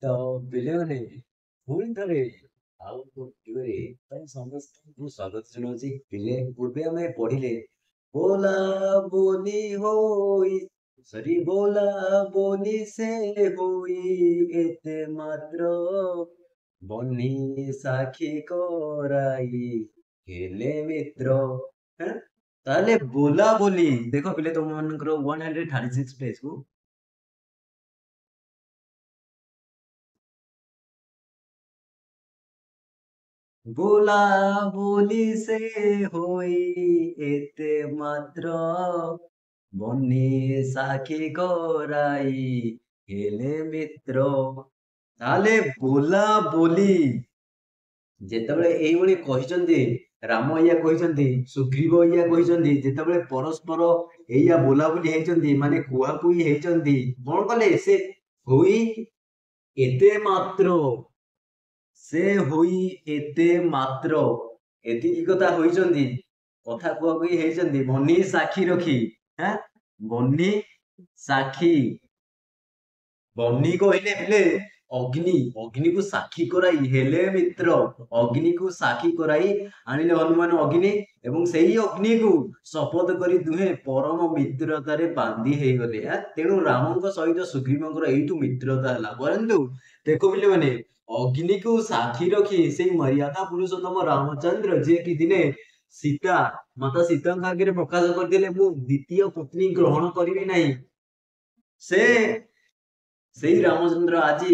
ତ ପିଲାମାନେ ପୁଣି ଥରେ ଆଉ ଗୋଟିଏ ପାଇଁ ସମସ୍ତଙ୍କୁ ସ୍ୱାଗତ ଜଣାଉଛି। ପିଲେ ପୂର୍ବେ ଆମେ ପଢିଲେ ବୋଲା ବୋଲି ହୋଇ ବୋଲା ବୋଲି ସେ ହୋଇ ଏତେ ମାତ୍ର ବନି ସାକ୍ଷୀ କରାଇ ହେଲେ ମିତ୍ର। ହେଁ? ତାହେଲେ ବୋଲା ବୋଲି ଦେଖ ପିଲେ ତମ ମାନଙ୍କର 136 ପେଜ କୁ ବୋଲା ବୋଲି ସେ ହୋଇ ଏତେ ମାତ୍ର ବନି ସାକ୍ଷୀ କରାଇ ହେଲେ ମିତ୍ର। ତାହେଲେ ବୋଲା ବୋଲି ଯେତେବେଳେ ଏଇଭଳି କହିଛନ୍ତି, ରାମ ଏଇଆ କହିଛନ୍ତି, ସୁଗ୍ରୀବ ଏଇଆ କହିଛନ୍ତି, ଯେତେବେଳେ ପରସ୍ପର ଏଇଆ ବୋଲାବୋଲି ହେଇଛନ୍ତି ମାନେ କୁହାକୁହି ହେଇଛନ୍ତି, କଣ କଲେ ସେ ହୋଇ ଏତେ ମାତ୍ର ସେ ହୋଇ ଏତେ ମାତ୍ର ଏତିକି କଥା ହୋଇଛନ୍ତି, କଥା କୁହାକୁହି ହେଇଛନ୍ତି ବନି ସାକ୍ଷୀ ରଖି। ବନି ସାକ୍ଷୀ ବନି କହିଲେ ହେଲେ ଅଗ୍ନିକୁ ସାକ୍ଷୀ କରାଇ ହେଲେ ମିତ୍ର। ଅଗ୍ନିକୁ ସାକ୍ଷୀ କରାଇ ଆଣିଲେ ହନୁମାନ ଅଗ୍ନି ଏବଂ ସେଇ ଅଗ୍ନିକୁ ଶପଥ କରି ଦୁହେଁ ପରମ ମିତ୍ରତାରେ ବାନ୍ଧି ହେଇଗଲେ। ତେଣୁ ରାମଙ୍କ ସହିତ ସୁଗ୍ରୀବଙ୍କର ଏଇଠୁ ମିତ୍ରତା ହେଲା। ପରନ୍ତୁ ଦେଖ ପିଲାମାନେ, ଅଗ୍ନିକୁ ସାକ୍ଷୀ ରଖି ସେଇ ମର୍ୟାଦା ପୁରୁଷୋତ୍ତମ ରାମଚନ୍ଦ୍ର ଯିଏକି ଦିନେ ମାତା ସୀତାଙ୍କ ଆଗରେ ପ୍ରକାଶ କରିଥିଲେ ମୁଁ ଦ୍ୱିତୀୟ ପତ୍ନୀ ଗ୍ରହଣ କରିବି ନାହିଁ, ସେଇ ରାମଚନ୍ଦ୍ର ଆଜି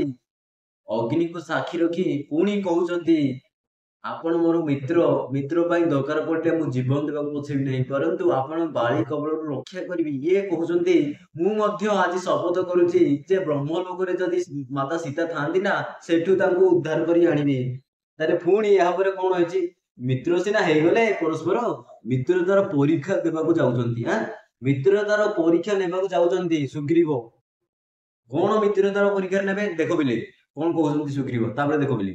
ଅଗ୍ନିକୁ ସାକ୍ଷୀ ରଖି ପୁଣି କହୁଛନ୍ତି ଆପଣ ମୋର ମିତ୍ର ପାଇଁ ଦରକାର ପଡିଲେ ମୁଁ ଜୀବନ ଦେବାକୁ ପଛେଇବି ନାହିଁ, ପରନ୍ତୁ ଆପଣ ବାଳି କବଳରୁ ରକ୍ଷା କରିବି। ଇଏ କହୁଛନ୍ତି ମୁଁ ମଧ୍ୟ ଆଜି ଶପଥ କରୁଛି ଯେ ବ୍ରହ୍ମଲୋକରେ ଯଦି ମାତା ସୀତା ଥାଆନ୍ତି ନା, ସେଠୁ ତାଙ୍କୁ ଉଦ୍ଧାର କରି ଆଣିବି। ତାହେଲେ ପୁଣି ଏହା ପରେ କଣ ହେଇଛି, ମିତ୍ର ସିନା ହେଇଗଲେ ପରସ୍ପର ମିତ୍ରତାର ପରୀକ୍ଷା ଦେବାକୁ ଯାଉଛନ୍ତି। ମିତ୍ରତାର ପରୀକ୍ଷା ନେବାକୁ ଯାଉଛନ୍ତି ସୁଗ୍ରୀବ। କଣ ମିତ୍ରତାର ପରୀକ୍ଷା ନେବେ ଦେଖ ପିଲେ, କଣ କହୁଛନ୍ତି ସୁଗ୍ରୀବ, ତାପରେ ଦେଖ ପିଲେ,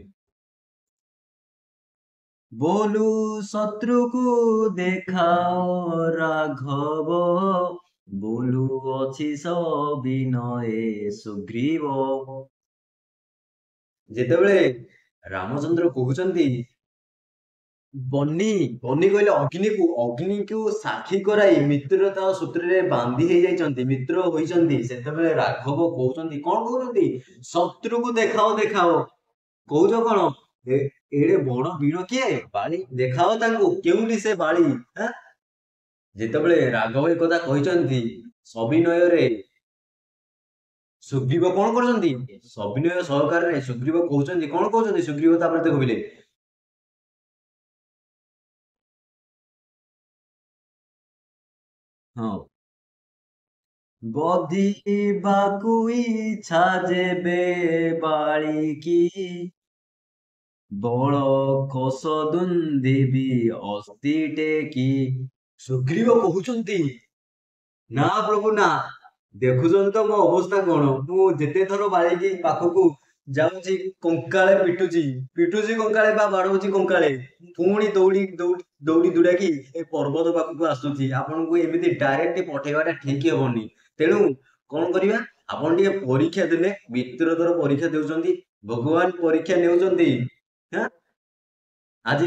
ବୋଲୁ ଶତ୍ରୁକୁ ଦେଖାଅ ରାଘବ ବୋଲୁ ଅଛି ସବିନଏ ସୁଗ୍ରୀବ। ଯେତେବେଳେ ରାମଚନ୍ଦ୍ର କହୁଛନ୍ତି ବନି କହିଲେ ଅଗ୍ନିକୁ ସାକ୍ଷୀ କରାଇ ମିତ୍ରତା ସୂତ୍ରରେ ବାନ୍ଧି ହେଇଯାଇଛନ୍ତି, ମିତ୍ର ହୋଇଛନ୍ତି, ସେତେବେଳେ ରାଘବ କହୁଛନ୍ତି କଣ କହୁଛନ୍ତି, ଶତ୍ରୁକୁ ଦେଖାଅ। କହୁଛ କଣ ଏଡେ ବଡ ବୀର କିଏ, ବାଳି ଦେଖାଅ ତାଙ୍କୁ, କେଉଁଠି ସେ ବାଳି। ଯେତେବେଳେ ରାଘବ ଏ କଥା କହିଛନ୍ତି ସବିନୟରେ ସୁଗ୍ରୀବ କଣ କରୁଛନ୍ତି, ସବିନୟ ସହକାରରେ ସୁଗ୍ରୀବ କହୁଛନ୍ତି କଣ କହୁଛନ୍ତି ସୁଗ୍ରୀବ, ତାପରେ ଦେଖ ପିଲେ, ହଁ ବଧିବାକୁ ଇଚ୍ଛା ଯେବେ ବାଳିକି ବଳ କୋଷ ଦୁନ୍ଦିବି ଅସ୍ତି ଟେକି। ସୁଗ୍ରୀବ କହୁଛନ୍ତି ନା ପ୍ରଭୁ ନା, ଦେଖୁଛନ୍ତି ତ ମୋ ଅବସ୍ଥା କଣ, ମୁଁ ଯେତେ ଥର ବାଳିକି ପାଖକୁ ଯାଉଛି କଙ୍କାଳେ ପିଟୁଛି କଙ୍କାଳେ ବା ବାଡଉଛି କଙ୍କାଳେ, ପୁଣି ଦୌଡ଼ି ଦୁଡାକି ଏ ପର୍ବତ ପାଖକୁ ଆସୁଛି। ଆପଣଙ୍କୁ ଏମିତି ଡାଇରେକ୍ଟ ପଠେଇବାଟା ଠିକ ହବନି, ତେଣୁ କଣ କରିବା, ଆପଣ ଟିକେ ପରୀକ୍ଷା ଦେଲେ, ମିତ୍ରତାର ପରୀକ୍ଷା ଦେଉଛନ୍ତି, ଭଗବାନ ପରୀକ୍ଷା ନେଉଛନ୍ତି। ଆଜି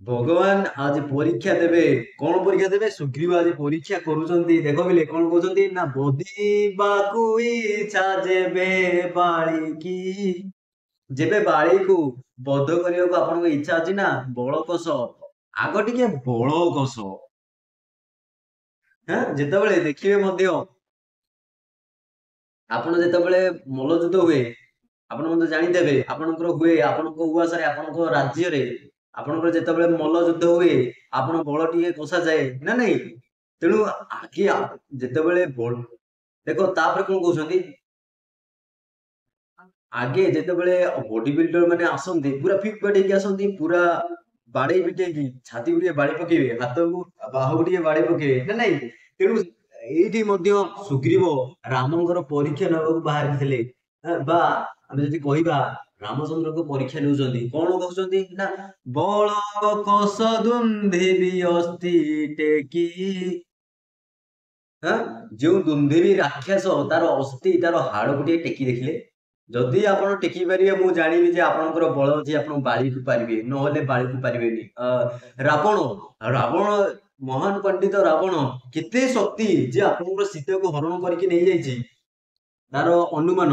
ଭଗବାନ ଆଜି ପରୀକ୍ଷା ଦେବେ, କଣ ପରୀକ୍ଷା ଦେବେ, ସୁଗ୍ରୀବ ଆଜି ପରୀକ୍ଷା କରୁଛନ୍ତି। ଦେଖ ପିଲେ କଣ କହୁଛନ୍ତି ନା, ବଧିବାକୁ ଇଚ୍ଛା ଯେବେ ବାଳିକି, ଯେବେ ବାଳିକୁ ବଧ କରିବାକୁ ଆପଣଙ୍କ ଇଚ୍ଛା ଅଛି ନା, ବଳ କୋଷ, ଆଗ ଟିକେ ବଳ କୋଷ। ଯେତେବେଳେ ଦେଖିବେ ମଧ୍ୟ ଆପଣ ଯେତେବେଳେ ମଲ୍ଲଯୁଦ୍ଧ ହୁଏ, ଆପଣ ମଧ୍ୟ ଜାଣିଦେବେ, ଆପଣଙ୍କର ହୁଏ ଆପଣଙ୍କ ଉଆସରେ ଆପଣଙ୍କ ରାଜ୍ୟରେ, ଆପଣଙ୍କର ଯେତେବେଳେ ମଲ୍ଲଯୁଦ୍ଧ ହୁଏ ଆପଣ ବଳ ଟିକେ କଷାଯାଏ ନା ନାଇଁ, ତେଣୁ ଆଗେ ଯେତେବେଳେ ଦେଖ ତାପରେ କଣ କହୁଛନ୍ତି, ଆଗେ ଯେତେବେଳେ ବଡି ବିଲ୍ଡର ମାନେ ଆସନ୍ତି ପୁରା ଫିଟ୍ ଫାଟ୍ ହେଇକି ଆସନ୍ତି, ପୁରା ବାଡେଇ ପିଟେଇକି ଛାତିକୁ ଟିକେ ବାଡି ପକେଇବେ, ହାତକୁ ବାହୁକୁ ଟିକେ ବାଡି ପକେଇବେ ନା ନାଇଁ, ତେଣୁ ଏଇଠି ମଧ୍ୟ ସୁଗ୍ରୀବ ରାମଙ୍କର ପରୀକ୍ଷା ନେବାକୁ ବାହାରିଥିଲେ, ବା ଆମେ ଯଦି କହିବା ରାମଚନ୍ଦ୍ରଙ୍କ ପରୀକ୍ଷା ନେଉଛନ୍ତି, କଣ କହୁଛନ୍ତି ନା, ବଳ କୋଷ ଦୁନ୍ଧିବି ଅସ୍ତି ଟେକି। ଯେଉଁ ଦୁନ୍ଧିବି ରାକ୍ଷସ ତାର ଅସ୍ଥି ତାର ହାଡକୁ ଟିକେ ଟେକି ଦେଖିଲେ, ଯଦି ଆପଣ ଟେକି ପାରିବେ ମୁଁ ଜାଣିବି ଯେ ଆପଣଙ୍କର ବଳ ଅଛି, ଆପଣ ବାଳିକୁ ପାରିବେ, ନହେଲେ ବାଳିକୁ ପାରିବେନି। ରାବଣ ରାବଣ ମହାନ ପଣ୍ଡିତ ରାବଣ କେତେ ଶକ୍ତି ଯେ ଆପଣଙ୍କର ସୀତାକୁ ହରଣ କରିକି ନେଇଯାଇଛି, ତାର ଅନୁମାନ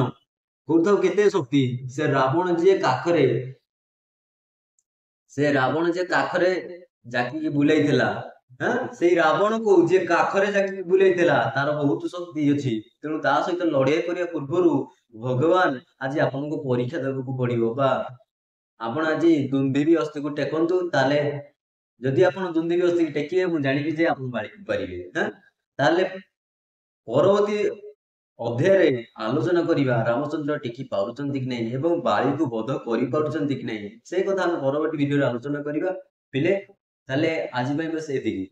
କରୁଥାଉ କେତେ ଶକ୍ତି। ସେ ରାବଣ ଯେ କାଖରେ ଜାକିକି ବୁଲେଇଥିଲା, ସେଇ ରାବଣକୁ ଯିଏ କାଖରେ ଜାକିକି ବୁଲେଇଥିଲା ତାର ବହୁତ ଶକ୍ତି ଅଛି। ତେଣୁ ତା ସହିତ ଲଢେଇ କରିବା ପୂର୍ବରୁ ଭଗବାନ ଆଜି ଆପଣଙ୍କୁ ପରୀକ୍ଷା ଦେବାକୁ ପଡିବ, ବା ଆପଣ ଆଜି ଦୁନ୍ଧିବି ଅସ୍ତିକୁ ଟେକନ୍ତୁ। ତାହେଲେ ଯଦି ଆପଣ ଦୁନ୍ଧିବି ଅସ୍ତିକି ଟେକିବେ ମୁଁ ଜାଣିବି ଯେ ଆପଣ ବାଳିକି ପାରିବେ। ତାହେଲେ ପରବର୍ତ୍ତୀ ଅଧ୍ୟାୟରେ ଆଲୋଚନା କରିବା ରାମଚନ୍ଦ୍ର ଟେକି ପାରୁଛନ୍ତି କି ନାହିଁ ଏବଂ ବାଳିକୁ ବଧ କରିପାରୁଛନ୍ତି କି ନାହିଁ, ସେ କଥା ଆମେ ପରବର୍ତ୍ତୀ ଭିଡିଓରେ ଆଲୋଚନା କରିବା। ପିଲେ ତାହେଲେ ଆଜି ପାଇଁ ବସ୍ ଏତିକି।